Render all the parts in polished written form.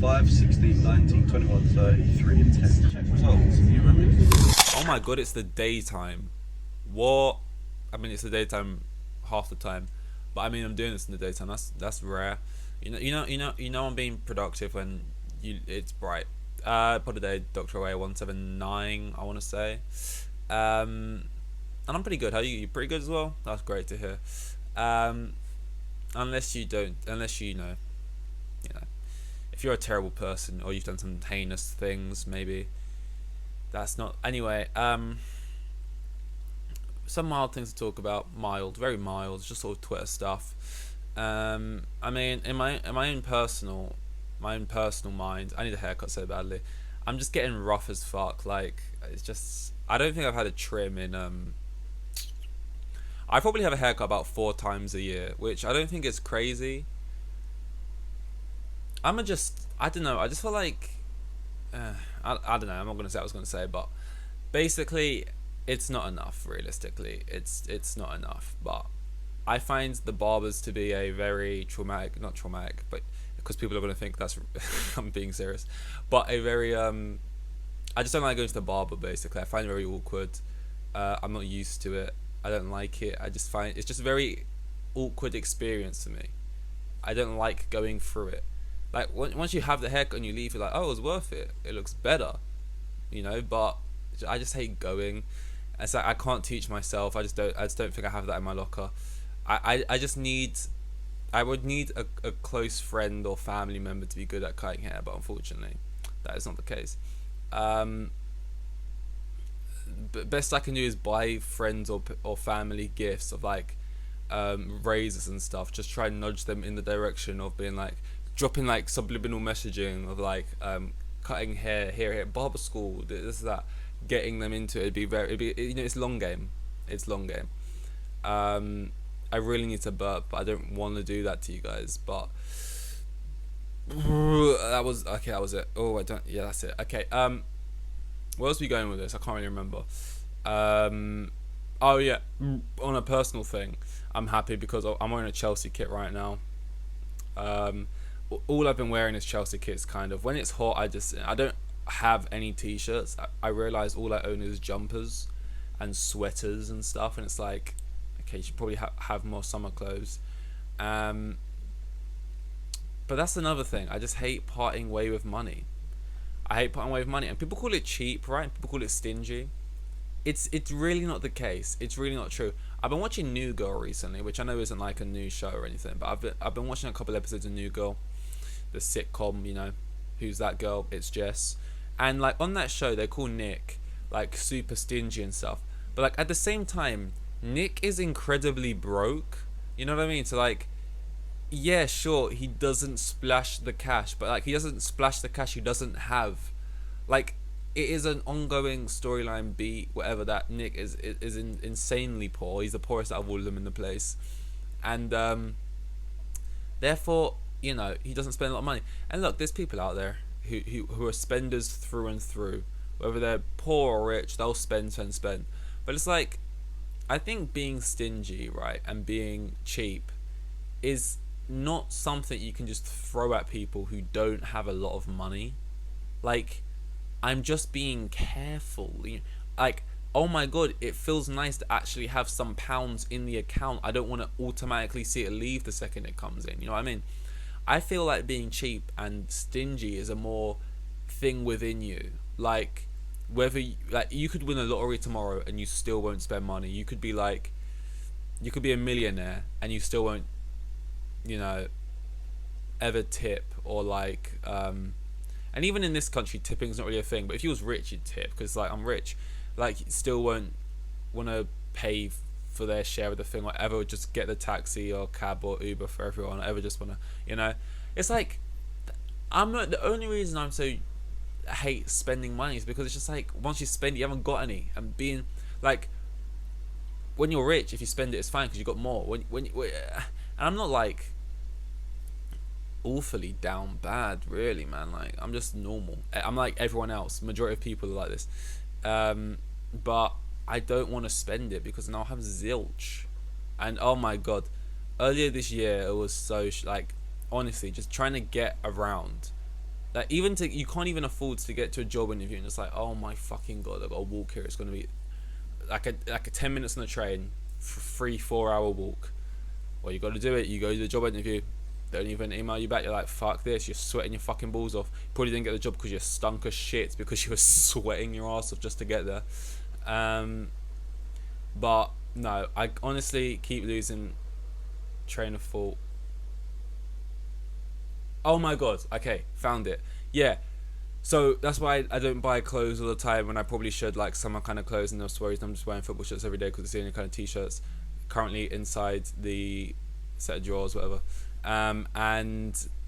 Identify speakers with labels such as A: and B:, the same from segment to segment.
A: 5, 16, 19, 21, 33, and 10. Check results. Can you remember?
B: Oh my god, it's the daytime. What? I mean, it's the daytime half the time, but I mean, I'm doing this in the daytime. That's rare. I'm being productive when it's bright. Pod a day, Doctor Away 179. I want to say, and I'm pretty good. How are you? You pretty good as well. That's great to hear. Um, unless you know, if you're a terrible person or you've done some heinous things, maybe that's not. Anyway, some mild things to talk about. Mild, very mild, just sort of Twitter stuff. I mean, in my own personal mind, I need a haircut so badly. I'm just getting rough as fuck. Like, it's just, I don't think I've had a trim in I probably have a haircut about 4 times a year, which I don't think is crazy. I don't know. I just feel like, I don't know. I'm not gonna say what I was gonna say, but basically, it's not enough. Realistically, it's not enough. But I find the barbers to be a very traumatic, not traumatic, but because people are gonna think that's I'm being serious, but a very I just don't like going to the barber. Basically, I find it very awkward. I'm not used to it. I don't like it. I just find it's just a very awkward experience for me. I don't like going through it. Like once you have the haircut and you leave, you're like, oh, it was worth it. It looks better, But I just hate going. It's like I can't teach myself. I just don't think I have that in my locker. I just need. I would need a close friend or family member to be good at cutting hair, but unfortunately, that is not the case. Um, but best I can do is buy friends or family gifts of like razors and stuff. Just try and nudge them in the direction of being like dropping like subliminal messaging of like cutting hair here at barber school. This that getting them into it. It's long game. It's long game. I really need to burp, but I don't want to do that to you guys. But that was okay. That was it. Oh, I don't. Yeah, that's it. Okay. Where else are we going with this? I can't really remember. Oh yeah. On a personal thing, I'm happy because I'm wearing a Chelsea kit right now. Um, all I've been wearing is Chelsea kits. Kind of when it's hot, I don't have any t-shirts. I realize all I own is jumpers and sweaters and stuff, and it's like, okay, you should probably have more summer clothes. Um, but that's another thing. I just hate parting way with money. I hate parting way with money, and people call it cheap, right? People call it stingy. It's really not the case. It's really not true. I've been watching New Girl recently, which I know isn't like a new show or anything, but I've been watching a couple episodes of New Girl, the sitcom. Who's that girl? It's Jess, and like on that show, they call Nick like super stingy and stuff. But like at the same time, Nick is incredibly broke. You know what I mean? So like, yeah, sure, he doesn't splash the cash, but like he doesn't splash the cash he doesn't have. Like it is an ongoing storyline beat, whatever, that Nick is insanely poor. He's the poorest out of all of them in the place, and therefore he doesn't spend a lot of money. And look, there's people out there who are spenders through and through, whether they're poor or rich, they'll spend. But it's like, I think being stingy, right, and being cheap is not something you can just throw at people who don't have a lot of money. Like, I'm just being careful. Like, oh my god, it feels nice to actually have some pounds in the account. I don't want to automatically see it leave the second it comes in. You know what I mean? I feel like being cheap and stingy is a more thing within you. Like, whether you could win a lottery tomorrow and you still won't spend money. You could be like, you could be a millionaire and you still won't, you know, ever tip or like, and even in this country, tipping's not really a thing. But if you was rich, you'd tip because like I'm rich. Like, still won't want to pay for their share of the thing, or ever just get the taxi or cab or Uber for everyone, or ever just want to, it's like, I'm not, the only reason I'm so hate spending money is because it's just like, once you spend it, you haven't got any. And being like, when you're rich, if you spend it, it's fine because you got more. And I'm not like awfully down bad, really, man. Like, I'm just normal. I'm like everyone else. Majority of people are like this. But I don't want to spend it because now I have zilch. And oh my god, earlier this year it was so like, honestly, just trying to get around Like you can't even afford to get to a job interview and it's like, oh my fucking god, I got to walk here. It's gonna be like a 10 minutes on the train, 3-4 hour walk. Well, you got to do it. You go to the job interview. They don't even email you back. You're like, fuck this. You're sweating your fucking balls off. Probably didn't get the job because you stunk as shit because you were sweating your ass off just to get there. But no, I honestly keep losing train of thought. Oh my god. Okay, found it. Yeah. So that's why I don't buy clothes all the time when I probably should, like summer kind of clothes and those stories. I'm just wearing football shirts every day because it's the only kind of t-shirts currently inside the set of drawers, whatever. And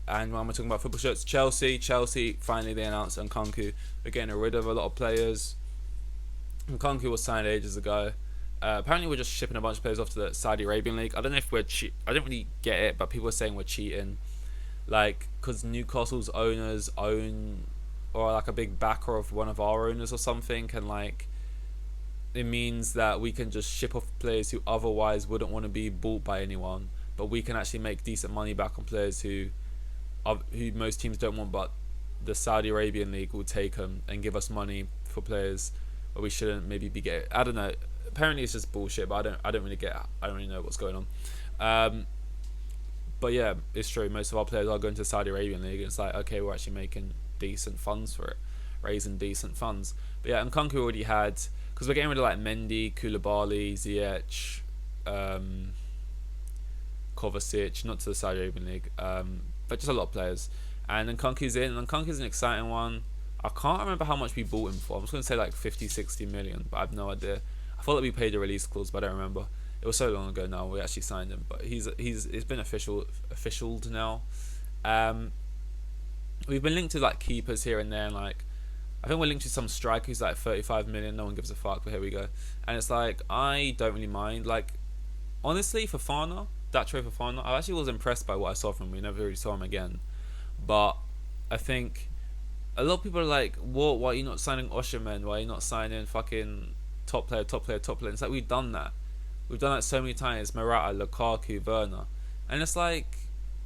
B: why am I talking about football shirts? Chelsea finally they announced Nkunku. They're getting rid of a lot of players. Nkunku was signed ages ago. Apparently we're just shipping a bunch of players off to the Saudi Arabian League. I don't know if I don't really get it, but people are saying we're cheating, like because Newcastle's owners own, or like a big backer of one of our owners or something, and like it means that we can just ship off players who otherwise wouldn't want to be bought by anyone, but we can actually make decent money back on players who most teams don't want, but the Saudi Arabian League will take them and give us money for players where we shouldn't maybe be getting. I don't know. Apparently it's just bullshit, but I don't really know what's going on. But yeah, it's true. Most of our players are going to the Saudi Arabian League, and it's like, okay, we're actually making decent funds for it, raising decent funds. But yeah, Nkunku already had, because we're getting rid of like Mendy, Koulibaly, Ziyech, Kovacic, not to the Saudi Arabian League, but just a lot of players. And Nkunku's in, and Nkunku's an exciting one. I can't remember how much we bought him for. I'm just going to say like 50-60 million, but I have no idea. I thought that we paid a release clause, but I don't remember. It was so long ago now we actually signed him, but it's been officialed now. We've been linked to like keepers here and there, and like I think we're linked to some striker who's like 35 million. No one gives a fuck, but here we go. And it's like I don't really mind. Like honestly, Datro Fofana, I actually was impressed by what I saw from him. We never really saw him again, but I think a lot of people are like, "What? Why are you not signing Osimhen? Why are you not signing fucking top player?" It's like we've done that. We've done that so many times. Morata, Lukaku, Werner. And it's like,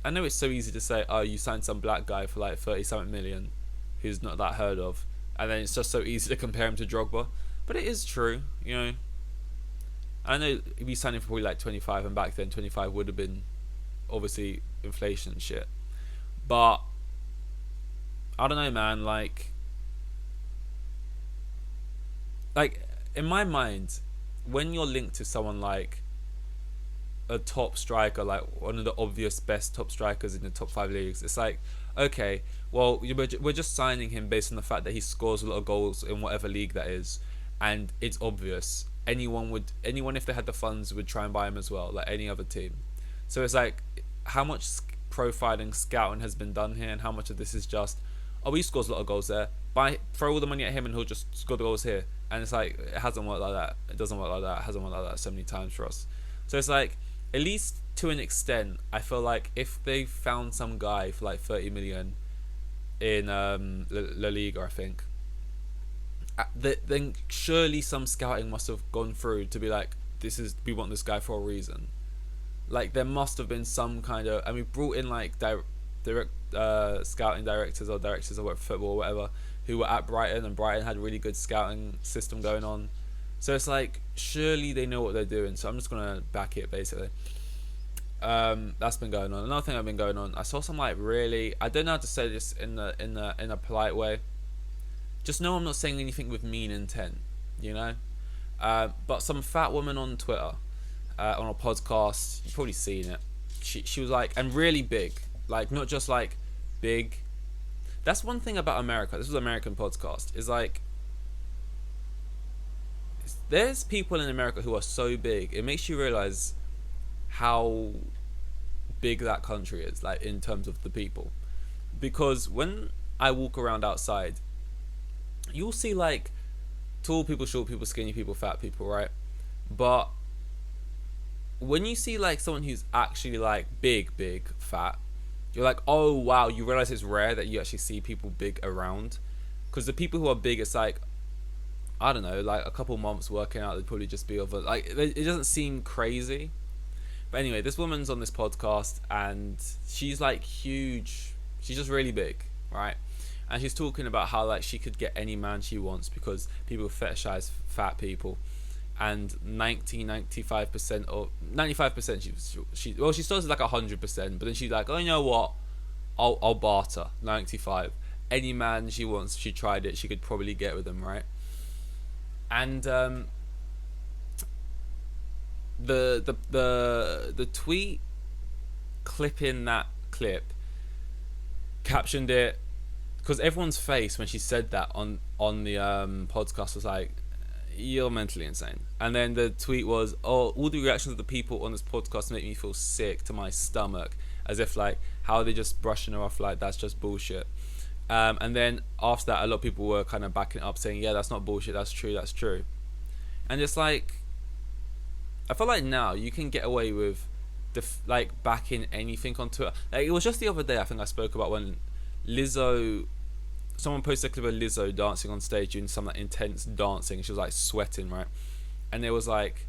B: I know it's so easy to say, oh, you signed some black guy for like 30-something million who's not that heard of. And then it's just so easy to compare him to Drogba. But it is true, you know. I know we signed him for probably like 25, and back then 25 would have been obviously inflation and shit. But I don't know, man. Like in my mind, when you're linked to someone like a top striker, like one of the obvious best top strikers in the top 5 leagues, it's like, okay, well, we're just signing him based on the fact that he scores a lot of goals in whatever league that is, and it's obvious. Anyone if they had the funds would try and buy him as well, like any other team. So it's like, how much profiling, scouting has been done here, and how much of this is just, oh, he scores a lot of goals there, throw all the money at him and he'll just score the goals here. And it's like, it hasn't worked like that. It doesn't work like that. It hasn't worked like that so many times for us. So it's like, at least to an extent, I feel like if they found some guy for like 30 million in La Liga, I think, then surely some scouting must have gone through to be like, we want this guy for a reason. Like there must have been some kind of, and we brought in like direct scouting directors or directors of football or whatever, who were at Brighton, and Brighton had a really good scouting system going on. So it's like, surely they know what they're doing. So I'm just gonna back it basically. That's been going on. Another thing I've been going on, I saw some like really, I don't know how to say this in a polite way. Just know I'm not saying anything with mean intent, you know. But some fat woman on Twitter, on a podcast, you've probably seen it. She was like, and really big, like not just like big. That's one thing about America. This was an American podcast. Is like, there's people in America who are so big. It makes you realize how big that country is, like in terms of the people. Because when I walk around outside, you'll see like tall people, short people, skinny people, fat people, right? But when you see like someone who's actually like big, fat, you're like, oh wow, you realize it's rare that you actually see people big around. Because the people who are big, it's like, I don't know, like a couple months working out, they'd probably just be over, like, it doesn't seem crazy. But anyway, this woman's on this podcast and she's like huge. She's just really big, right? and she's talking about how like she could get any man she wants because people fetishize fat people, and 95% or 95% she started like 100%, but then she's like, oh, you know what, I'll barter 95. Any man she wants, she tried it, she could probably get with him, right? And the tweet clipping that clip captioned it, because everyone's face when she said that on the podcast was like, you're mentally insane. And then the tweet was, oh, all the reactions of the people on this podcast make me feel sick to my stomach, as if like, how are they just brushing her off like that's just bullshit. And then after that, a lot of people were kind of backing it up, saying, yeah, that's not bullshit, that's true. And it's like, I feel like now you can get away with like backing anything on Twitter. Like, it was just the other day, I think I spoke about when Lizzo, someone posted a clip of Lizzo dancing on stage doing some like intense dancing. She was like sweating, right? And it was like,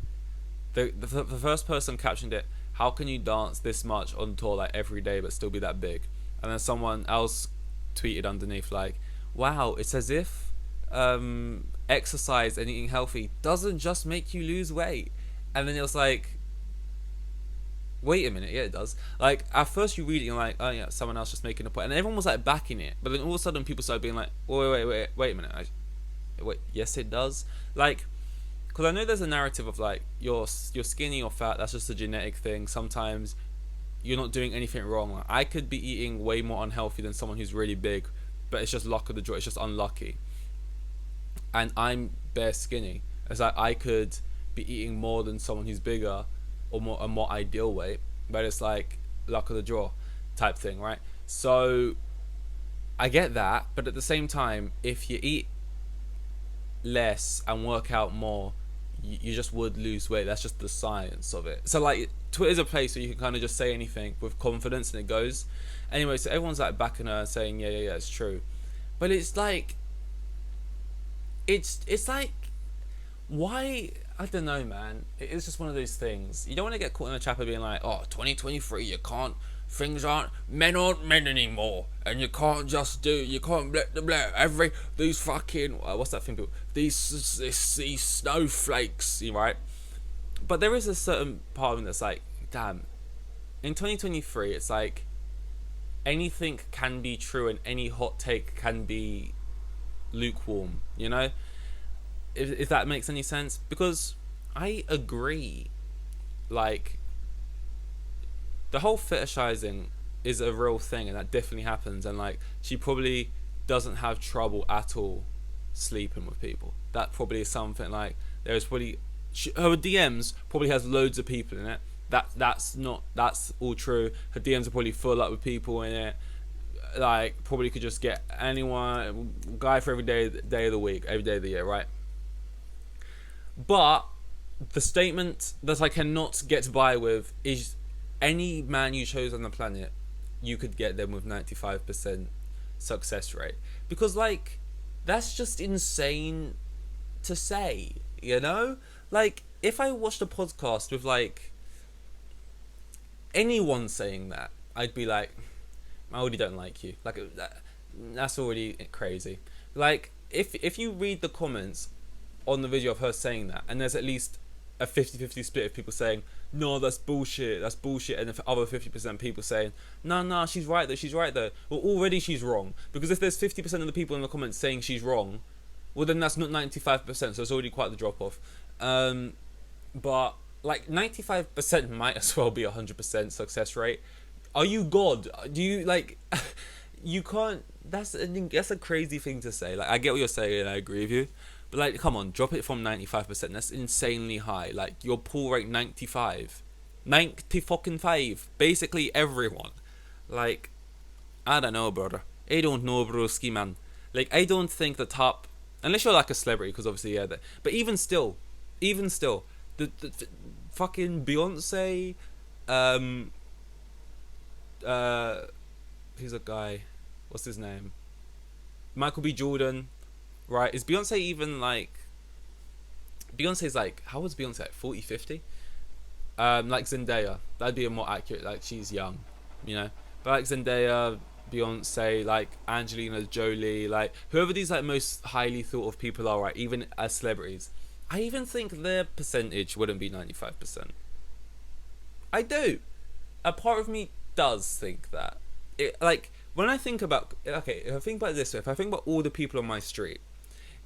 B: the first person captioned it, how can you dance this much on tour like every day but still be that big? And then someone else tweeted underneath like, wow, it's as if exercise and eating healthy doesn't just make you lose weight. And then it was like, wait a minute, yeah, it does. Like, at first you read it, you're like, oh yeah, someone else just making a point, and everyone was like backing it, but then all of a sudden people started being like, wait a minute, wait, yes it does. Like, because I know there's a narrative of like, you're skinny or fat, that's just a genetic thing. Sometimes you're not doing anything wrong. Like, I could be eating way more unhealthy than someone who's really big, but it's just luck of the draw, it's just unlucky. And I'm bare skinny. It's like, I could be eating more than someone who's bigger or more ideal weight, but it's like luck of the draw type thing, right? So I get that, but at the same time, if you eat less and work out more, you just would lose weight. That's just the science of it. So like, Twitter's a place where you can kind of just say anything with confidence and it goes. Anyway, so everyone's like backing her and saying yeah, it's true, but it's like, it's like, why? I don't know, man. It's just one of those things. You don't want to get caught in a trap of being like, oh, 2023, you can't, men aren't men anymore, and you can't let these fucking, what's that thing, these snowflakes, right? But there is a certain part of me that's like, damn, in 2023, it's like, anything can be true and any hot take can be lukewarm, you know? If that makes any sense, because I agree, like, the whole fetishizing is a real thing, and that definitely happens, and like, she probably doesn't have trouble at all sleeping with people. That probably is something like, there's probably, her DMs probably has loads of people in it. That's all true. Her DMs are probably full up with people in it. Like, probably could just get anyone, guy for every day of the week, every day of the year, right? But the statement that I cannot get by with is, any man you chose on the planet, you could get them with 95% success rate. Because like, that's just insane to say, you know? Like, if I watched a podcast with like anyone saying that, I'd be like, I already don't like you. Like, that's already crazy. Like, if you read the comments on the video of her saying that, and there's at least a 50-50 split of people saying, no, that's bullshit, and the other 50% people saying, no, she's right though. Well, already she's wrong, because if there's 50% of the people in the comments saying she's wrong, well then that's not 95%, so it's already quite the drop off. But like, 95% might as well be 100% success rate. Are you God? Do you like you can't, that's a crazy thing to say. Like, I get what you're saying and I agree with you, but like, come on, drop it from 95%. That's insanely high. Like, your pull rate 95, basically everyone. Like, I don't know, brother. I don't know, broski, man. Like, I don't think the top, unless you're like a celebrity, because obviously yeah, but even still, the fucking Beyonce, who's a guy, what's his name, Michael B. Jordan, right? Is Beyonce even like, Beyonce's like, how old's Beyonce, like 40, 50? Like Zendaya, that'd be a more accurate, like, she's young, you know? But like Zendaya, Beyonce, like Angelina Jolie, like whoever these like most highly thought of people are, right? Even as celebrities, I even think their percentage wouldn't be 95%. I do. A part of me does think that. Like when I think about, okay, if I think about it this way, if I think about all the people on my street,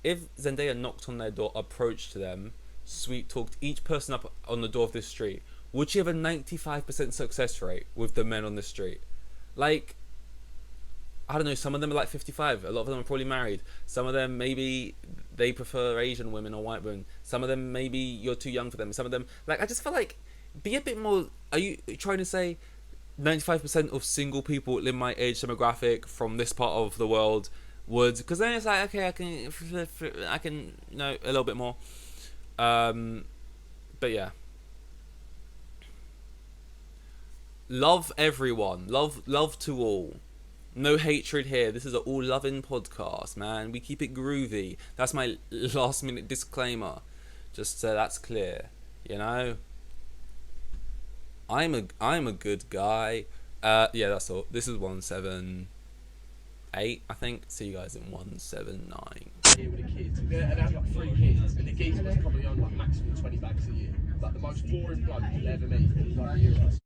B: if Zendaya knocked on their door, approached them, sweet talked each person up on the door of this street, would she have a 95% success rate with the men on the street? Like, I don't know, some of them are like 55, a lot of them are probably married, some of them maybe they prefer Asian women or white women, some of them maybe you're too young for them, some of them, like, I just feel like, be a bit more, are you trying to say 95% of single people in my age demographic from this part of the world would, because then it's like, okay, I can, you know, a little bit more, but yeah, love everyone, love to all. No hatred here. This is an all loving podcast, man. We keep it groovy. That's my last minute disclaimer. Just so that's clear. You know? I'm a good guy. Yeah, that's all. This is 178, I think. See you guys in 179.
C: Here with the kids, and I got 3 kids, and the geezer was probably on like maximum 20 bags a year. Like the most boring bloke you'll ever meet. Like,